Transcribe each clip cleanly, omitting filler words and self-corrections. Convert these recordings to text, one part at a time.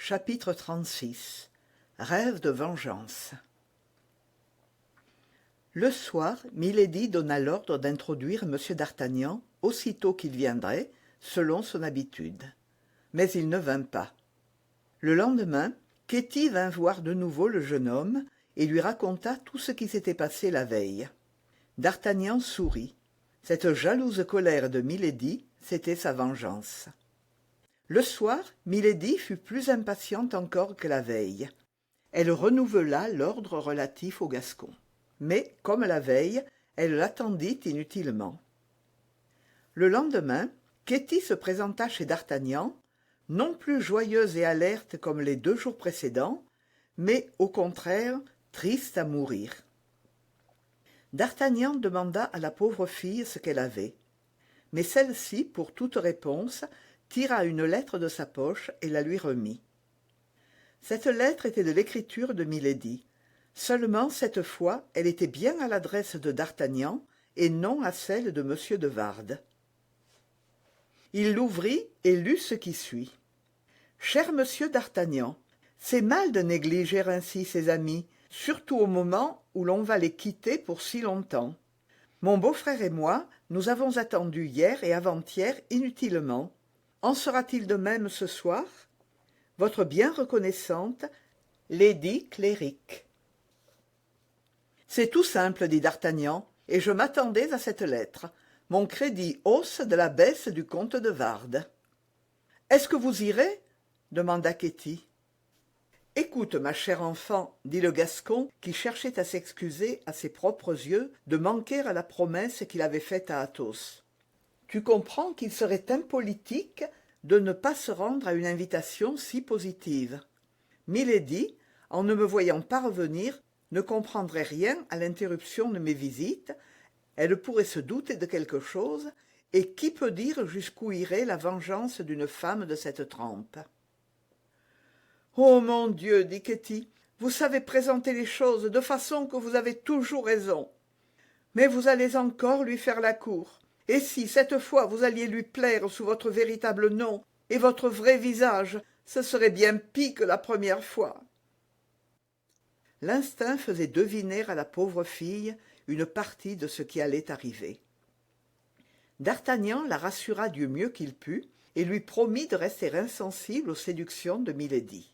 Chapitre 36. Rêve de vengeance. Le soir, Milady donna l'ordre d'introduire M. d'Artagnan aussitôt qu'il viendrait, selon son habitude. Mais il ne vint pas. Le lendemain, Ketty vint voir de nouveau le jeune homme et lui raconta tout ce qui s'était passé la veille. D'Artagnan sourit. Cette jalouse colère de Milady, c'était sa vengeance. Le soir, Milady fut plus impatiente encore que la veille. Elle renouvela l'ordre relatif au Gascon. Mais, comme la veille, elle l'attendit inutilement. Le lendemain, Ketty se présenta chez d'Artagnan, non plus joyeuse et alerte comme les 2 jours précédents, mais, au contraire, triste à mourir. D'Artagnan demanda à la pauvre fille ce qu'elle avait. Mais celle-ci, pour toute réponse, tira une lettre de sa poche et la lui remit. Cette lettre était de l'écriture de Milady. Seulement, cette fois, elle était bien à l'adresse de d'Artagnan et non à celle de M. de Wardes. Il l'ouvrit et lut ce qui suit. « Cher Monsieur d'Artagnan, c'est mal de négliger ainsi ses amis, surtout au moment où l'on va les quitter pour si longtemps. Mon beau-frère et moi, nous avons attendu hier et avant-hier inutilement. En sera-t-il de même ce soir? Votre bien reconnaissante, Lady Cléric. » C'est tout simple, dit d'Artagnan, et je m'attendais à cette lettre. Mon crédit hausse de la baisse du comte de Wardes. « Est-ce que vous irez ?» demanda Ketty. « Écoute, ma chère enfant, dit le Gascon, qui cherchait à s'excuser à ses propres yeux de manquer à la promesse qu'il avait faite à Athos. Tu comprends qu'il serait impolitique de ne pas se rendre à une invitation si positive. Milady, en ne me voyant pas revenir, ne comprendrait rien à l'interruption de mes visites, elle pourrait se douter de quelque chose, et qui peut dire jusqu'où irait la vengeance d'une femme de cette trempe. « Oh mon Dieu, dit Ketty, vous savez présenter les choses de façon que vous avez toujours raison. Mais vous allez encore lui faire la cour. Et si, cette fois, vous alliez lui plaire sous votre véritable nom et votre vrai visage, ce serait bien pis que la première fois. » L'instinct faisait deviner à la pauvre fille une partie de ce qui allait arriver. D'Artagnan la rassura du mieux qu'il put et lui promit de rester insensible aux séductions de Milady.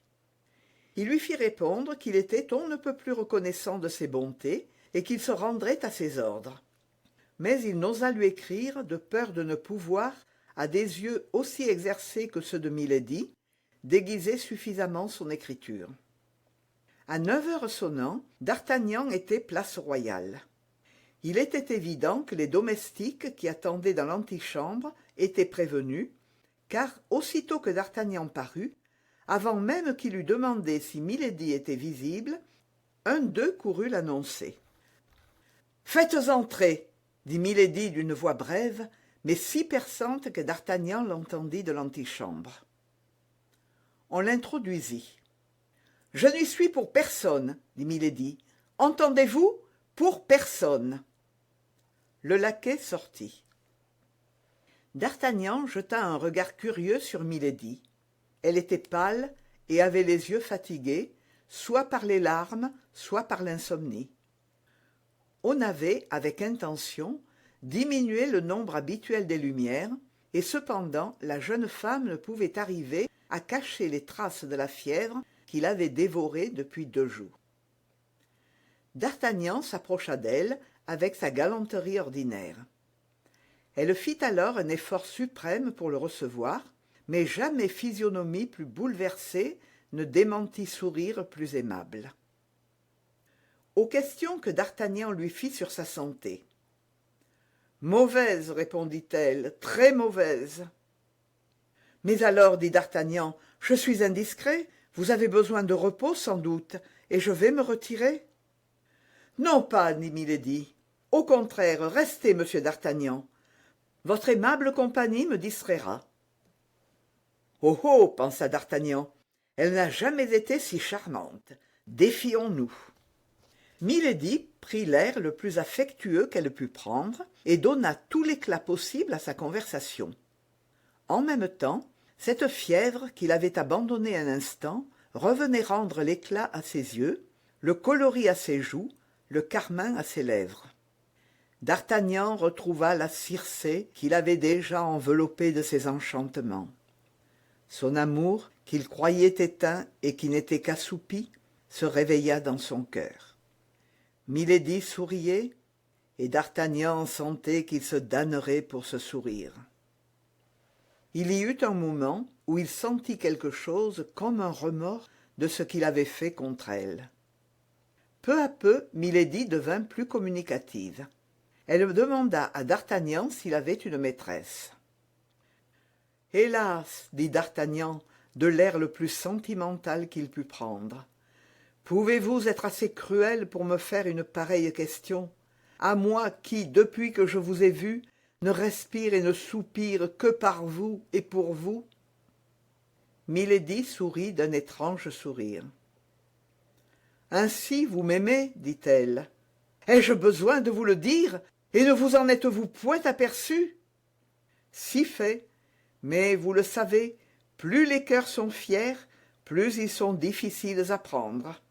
Il lui fit répondre qu'il était on ne peut plus reconnaissant de ses bontés et qu'il se rendrait à ses ordres. Mais il n'osa lui écrire de peur de ne pouvoir, à des yeux aussi exercés que ceux de Milady, déguiser suffisamment son écriture. À 9 heures sonnant, d'Artagnan était place Royale. Il était évident que les domestiques qui attendaient dans l'antichambre étaient prévenus, car aussitôt que d'Artagnan parut, avant même qu'il eût demandé si Milady était visible, un d'eux courut l'annoncer. « Faites entrer !» dit Milady d'une voix brève, mais si perçante que d'Artagnan l'entendit de l'antichambre. On l'introduisit. « Je n'y suis pour personne, dit Milady. Entendez-vous? Pour personne. » Le laquais sortit. D'Artagnan jeta un regard curieux sur Milady. Elle était pâle et avait les yeux fatigués, soit par les larmes, soit par l'insomnie. On avait, avec intention, diminué le nombre habituel des lumières, et cependant la jeune femme ne pouvait arriver à cacher les traces de la fièvre qui l'avait dévorée depuis 2 jours. D'Artagnan s'approcha d'elle avec sa galanterie ordinaire. Elle fit alors un effort suprême pour le recevoir, mais jamais physionomie plus bouleversée ne démentit sourire plus aimable. Aux questions que d'Artagnan lui fit sur sa santé. « Mauvaise, répondit-elle, très mauvaise. »« Mais alors, dit d'Artagnan, je suis indiscret, vous avez besoin de repos sans doute, et je vais me retirer. »« Non pas, dit Milady. Au contraire, restez, monsieur d'Artagnan. Votre aimable compagnie me distraira. »« Oh oh, pensa d'Artagnan, elle n'a jamais été si charmante. Défions-nous. » Milady prit l'air le plus affectueux qu'elle put prendre et donna tout l'éclat possible à sa conversation. En même temps, Cette fièvre qu'il avait abandonnée un instant revenait rendre l'éclat à ses yeux, le coloris à ses joues, le carmin à ses lèvres. D'Artagnan retrouva la Circé qu'il avait déjà enveloppée de ses enchantements. Son amour, qu'il croyait éteint et qui n'était qu'assoupi, se réveilla dans son cœur. Milady souriait, et d'Artagnan sentait qu'il se damnerait pour ce sourire. Il y eut un moment où il sentit quelque chose comme un remords de ce qu'il avait fait contre elle. Peu à peu, Milady devint plus communicative. Elle demanda à d'Artagnan s'il avait une maîtresse. « Hélas !» dit d'Artagnan, de l'air le plus sentimental qu'il put prendre. « Pouvez-vous être assez cruel pour me faire une pareille question, à moi qui, depuis que je vous ai vu, ne respire et ne soupire que par vous et pour vous ?» Milady sourit d'un étrange sourire. « Ainsi vous m'aimez, dit-elle. Ai-je besoin de vous le dire, et ne vous en êtes-vous point aperçu? Si fait, mais vous le savez, plus les cœurs sont fiers, plus ils sont difficiles à prendre. »«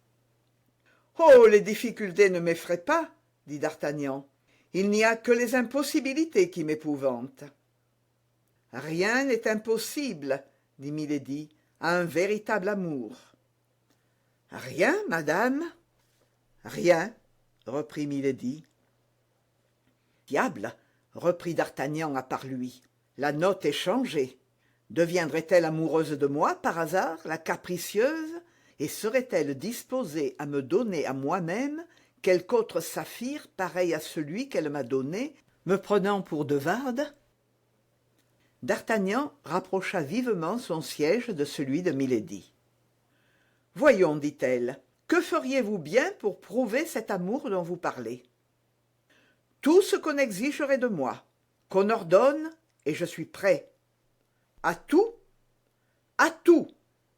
Oh, les difficultés ne m'effraient pas, dit d'Artagnan. Il n'y a que les impossibilités qui m'épouvantent. »« Rien n'est impossible, dit Milady, à un véritable amour. »« Rien, madame ?»« Rien, reprit Milady. »« Diable, reprit d'Artagnan à part lui, la note est changée. Deviendrait-elle amoureuse de moi, par hasard, la capricieuse, et serait-elle disposée à me donner à moi-même quelque autre saphir pareil à celui qu'elle m'a donné, me prenant pour de Wardes ?» D'Artagnan rapprocha vivement son siège de celui de Milady. « Voyons, dit-elle, que feriez-vous bien pour prouver cet amour dont vous parlez ? » « Tout ce qu'on exigerait de moi, qu'on ordonne, et je suis prêt. »« À tout ? À tout !»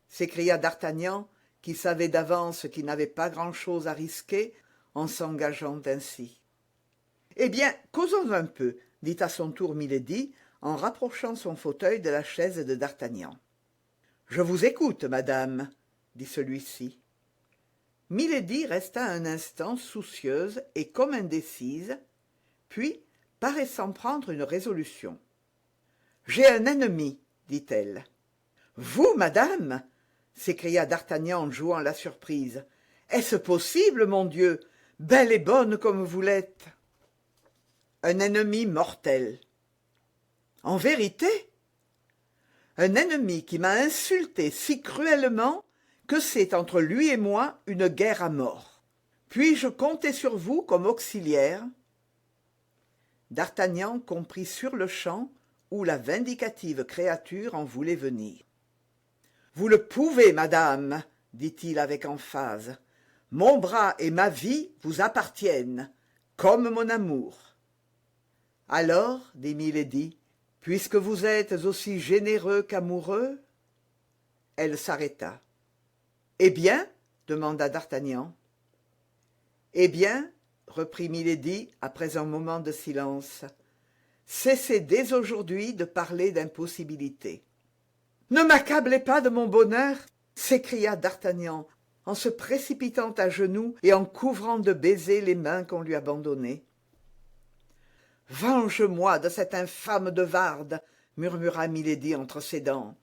s'écria d'Artagnan, qui savait d'avance qu'il n'avait pas grand-chose à risquer en s'engageant ainsi. « Eh bien, causons un peu, » dit à son tour Milady, en rapprochant son fauteuil de la chaise de d'Artagnan. « Je vous écoute, madame, » dit celui-ci. Milady resta un instant soucieuse et comme indécise, puis, paraissant prendre une résolution. « J'ai un ennemi, dit-elle. « Vous, madame ?» s'écria d'Artagnan en jouant la surprise. « Est-ce possible, mon Dieu, belle et bonne comme vous l'êtes ?»« Un ennemi mortel. »« En vérité ? » ?»« Un ennemi qui m'a insulté si cruellement que c'est entre lui et moi une guerre à mort. Puis-je compter sur vous comme auxiliaire ?» D'Artagnan comprit sur-le-champ où la vindicative créature en voulait venir. « Vous le pouvez, madame, dit-il avec emphase. Mon bras et ma vie vous appartiennent, comme mon amour. »« Alors, dit Milady, puisque vous êtes aussi généreux qu'amoureux ?» Elle s'arrêta. « Eh bien ?» demanda d'Artagnan. « Eh bien, reprit Milady après un moment de silence, cessez dès aujourd'hui de parler d'impossibilité. »« Ne m'accablez pas de mon bonheur !» s'écria d'Artagnan en se précipitant à genoux et en couvrant de baisers les mains qu'on lui abandonnait. « Venge-moi de cette infâme de Wardes, murmura Milady entre ses dents,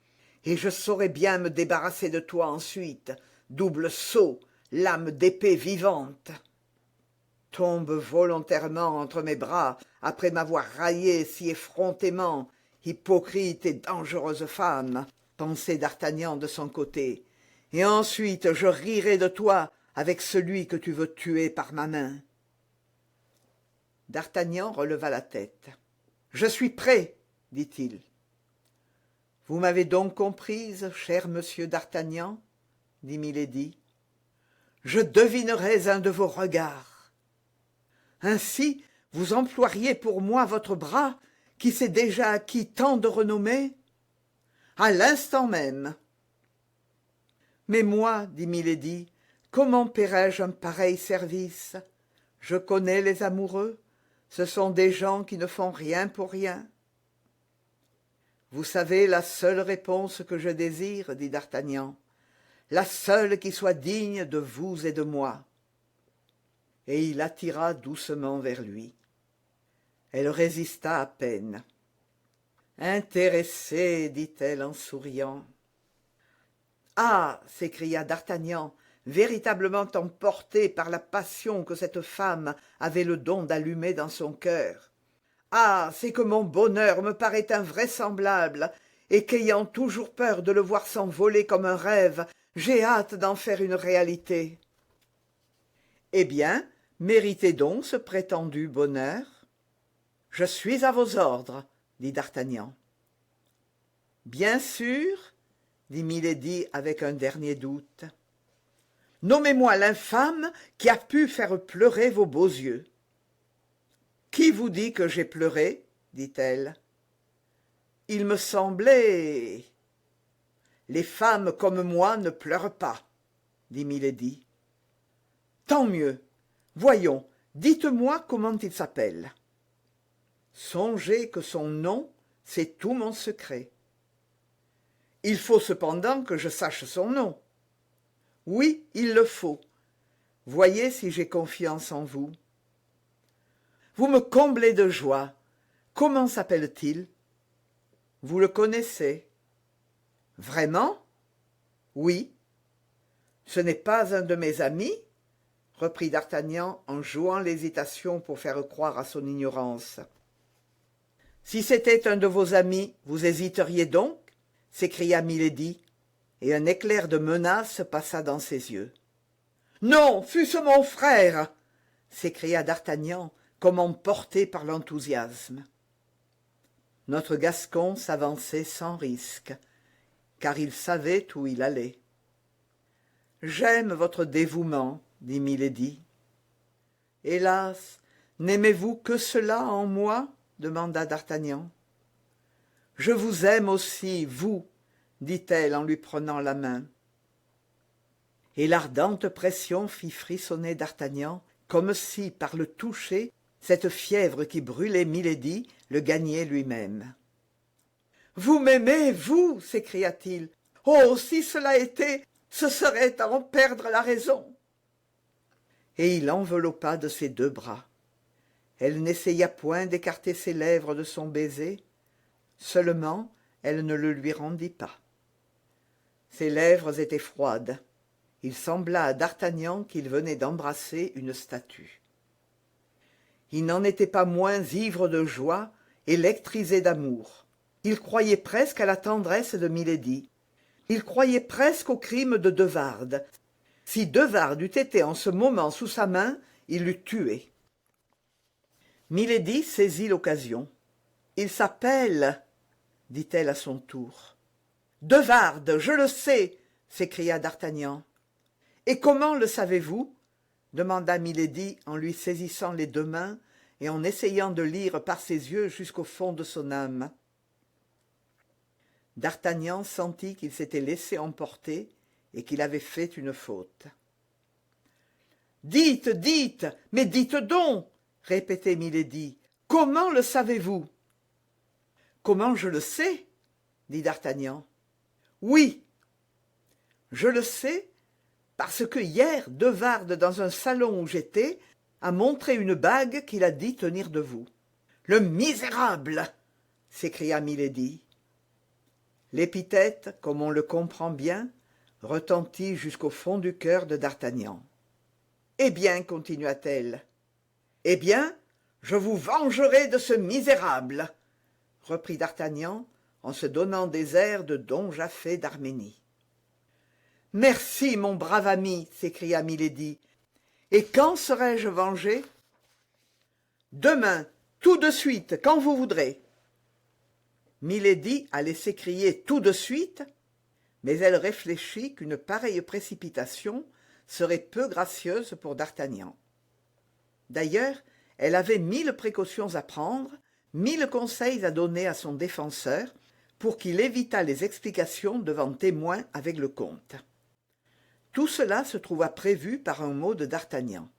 et je saurai bien me débarrasser de toi ensuite, double sot, lame d'épée vivante. Tombe volontairement entre mes bras après m'avoir raillé si effrontément, hypocrite et dangereuse femme, pensait d'Artagnan de son côté, et ensuite je rirai de toi avec celui que tu veux tuer par ma main. » D'Artagnan releva la tête. « Je suis prêt, dit-il. »« Vous m'avez donc comprise, cher monsieur d'Artagnan, dit Milady. Je devinerais un de vos regards. Ainsi, vous emploieriez pour moi votre bras, qui s'est déjà acquis tant de renommée? À l'instant même. Mais moi, dit Milady, comment paierai-je un pareil service? Je connais les amoureux, ce sont des gens qui ne font rien pour rien. Vous savez la seule réponse que je désire, dit d'Artagnan, la seule qui soit digne de vous et de moi. Et il l'attira doucement vers lui. Elle résista à peine. Intéressée, dit-elle en souriant. Ah, s'écria d'Artagnan, véritablement emporté par la passion que cette femme avait le don d'allumer dans son cœur. Ah, c'est que mon bonheur me paraît invraisemblable, et qu'ayant toujours peur de le voir s'envoler comme un rêve, j'ai hâte d'en faire une réalité. Eh bien, méritez donc ce prétendu bonheur. Je suis à vos ordres, dit d'Artagnan. Bien sûr, dit Milady avec un dernier doute. Nommez-moi l'infâme qui a pu faire pleurer vos beaux yeux. Qui vous dit que j'ai pleuré, dit-elle. Il me semblait... Les femmes comme moi ne pleurent pas, dit Milady. Tant mieux. Voyons, dites-moi comment il s'appelle. Songez que son nom, c'est tout mon secret. Il faut cependant que je sache son nom. Oui, il le faut. Voyez si j'ai confiance en vous. Vous me comblez de joie. Comment s'appelle-t-il? Vous le connaissez? Vraiment? Oui. Ce n'est pas un de mes amis? Reprit d'Artagnan en jouant l'hésitation pour faire croire à son ignorance. Si c'était un de vos amis, vous hésiteriez donc? S'écria Milady, et un éclair de menace passa dans ses yeux. Non, fût-ce mon frère! S'écria d'Artagnan, comme emporté par l'enthousiasme. Notre Gascon s'avançait sans risque, car il savait où il allait. J'aime votre dévouement, dit Milady. Hélas, n'aimez-vous que cela en moi? Demanda d'Artagnan. Je vous aime aussi, vous, dit-elle en lui prenant la main. Et l'ardente pression fit frissonner d'Artagnan, comme si, par le toucher, cette fièvre qui brûlait Milady le gagnait lui-même. « Vous m'aimez, vous » s'écria-t-il. « Oh, si cela était, ce serait à en perdre la raison !» Et il l'enveloppa de ses deux bras. Elle n'essaya point d'écarter ses lèvres de son baiser, seulement elle ne le lui rendit pas. Ses lèvres étaient froides. Il sembla à d'Artagnan qu'il venait d'embrasser une statue. Il n'en était pas moins ivre de joie, électrisé d'amour. Il croyait presque à la tendresse de Milady. Il croyait presque au crime de de Wardes. Si de Wardes eût été en ce moment sous sa main, il l'eût tué. Milady saisit l'occasion. « Il s'appelle... » dit-elle à son tour. « De Wardes, je le sais !» s'écria d'Artagnan. « Et comment le savez-vous » demanda Milady en lui saisissant les deux mains et en essayant de lire par ses yeux jusqu'au fond de son âme. D'Artagnan sentit qu'il s'était laissé emporter et qu'il avait fait une faute. « Dites, dites, mais dites donc !» répétait Milady. « Comment le savez-vous » ? « Comment je le sais » dit d'Artagnan. « Oui, je le sais parce que hier, de Wardes, dans un salon où j'étais, a montré une bague qu'il a dit tenir de vous. »« Le misérable !» s'écria Milady. L'épithète, comme on le comprend bien, retentit jusqu'au fond du cœur de d'Artagnan. « Eh bien, continua-t-elle, eh bien, je vous vengerai de ce misérable !» reprit d'Artagnan en se donnant des airs de Don Japhet d'Arménie. « Merci, mon brave ami !» s'écria Milady. « Et quand serai-je vengé ?»« Demain, tout de suite, quand vous voudrez. » Milady allait s'écrier tout de suite, mais elle réfléchit qu'une pareille précipitation serait peu gracieuse pour d'Artagnan. D'ailleurs, elle avait 1000 précautions à prendre, 1000 conseils à donner à son défenseur pour qu'il évitât les explications devant témoins avec le comte. Tout cela se trouva prévu par un mot de d'Artagnan.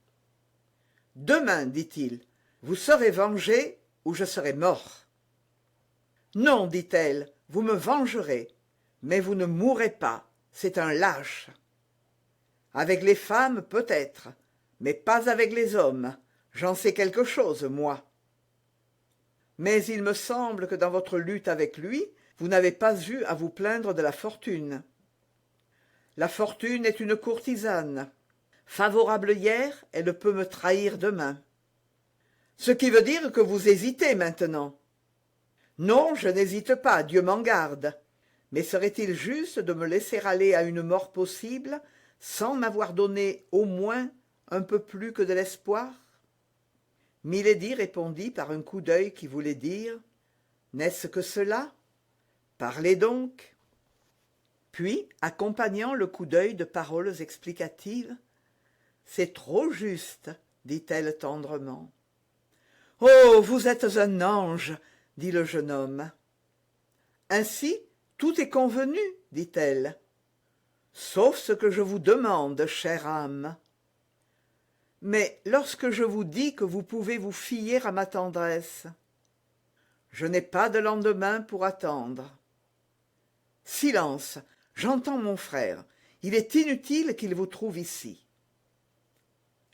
« Demain, dit-il, vous serez vengé ou je serai mort. » Non, dit-elle, vous me vengerez, mais vous ne mourrez pas, c'est un lâche. Avec les femmes, peut-être, mais pas avec les hommes, j'en sais quelque chose, moi. Mais il me semble que dans votre lutte avec lui, vous n'avez pas eu à vous plaindre de la fortune. La fortune est une courtisane. Favorable hier, elle peut me trahir demain. Ce qui veut dire que vous hésitez maintenant. Non, je n'hésite pas, Dieu m'en garde. Mais serait-il juste de me laisser aller à une mort possible sans m'avoir donné au moins un peu plus que de l'espoir? Milady répondit par un coup d'œil qui voulait dire « N'est-ce que cela? Parlez donc !» Puis, accompagnant le coup d'œil de paroles explicatives, « C'est trop juste, dit-elle tendrement. »« Oh, vous êtes un ange, dit le jeune homme. »« Ainsi, tout est convenu, dit-elle. »« Sauf ce que je vous demande, chère âme. »« Mais lorsque je vous dis que vous pouvez vous fier à ma tendresse, je n'ai pas de lendemain pour attendre. Silence, j'entends mon frère. Il est inutile qu'il vous trouve ici. »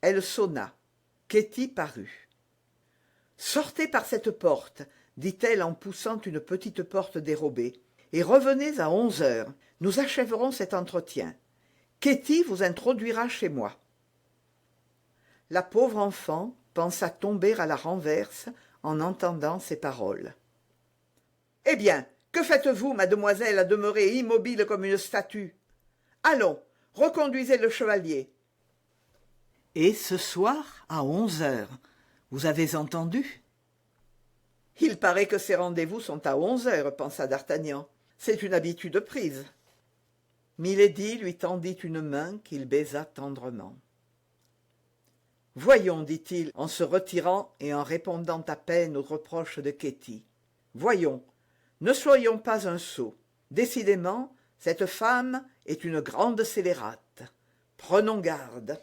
Elle sonna. Ketty parut. « Sortez par cette porte, dit-elle en poussant une petite porte dérobée, et revenez à 11 heures. Nous achèverons cet entretien. Ketty vous introduira chez moi. » La pauvre enfant pensa tomber à la renverse en entendant ces paroles. « Eh bien, que faites-vous, mademoiselle, à demeurer immobile comme une statue? Allons, reconduisez le chevalier. » « Et ce soir, à 11 heures, vous avez entendu? »« Il paraît que ces rendez-vous sont à 11 heures, pensa d'Artagnan. C'est une habitude prise. » Milady lui tendit une main qu'il baisa tendrement. « Voyons, dit-il, en se retirant et en répondant à peine aux reproches de Ketty. « Voyons, ne soyons pas un sot. Décidément, cette femme est une grande scélérate. Prenons garde. »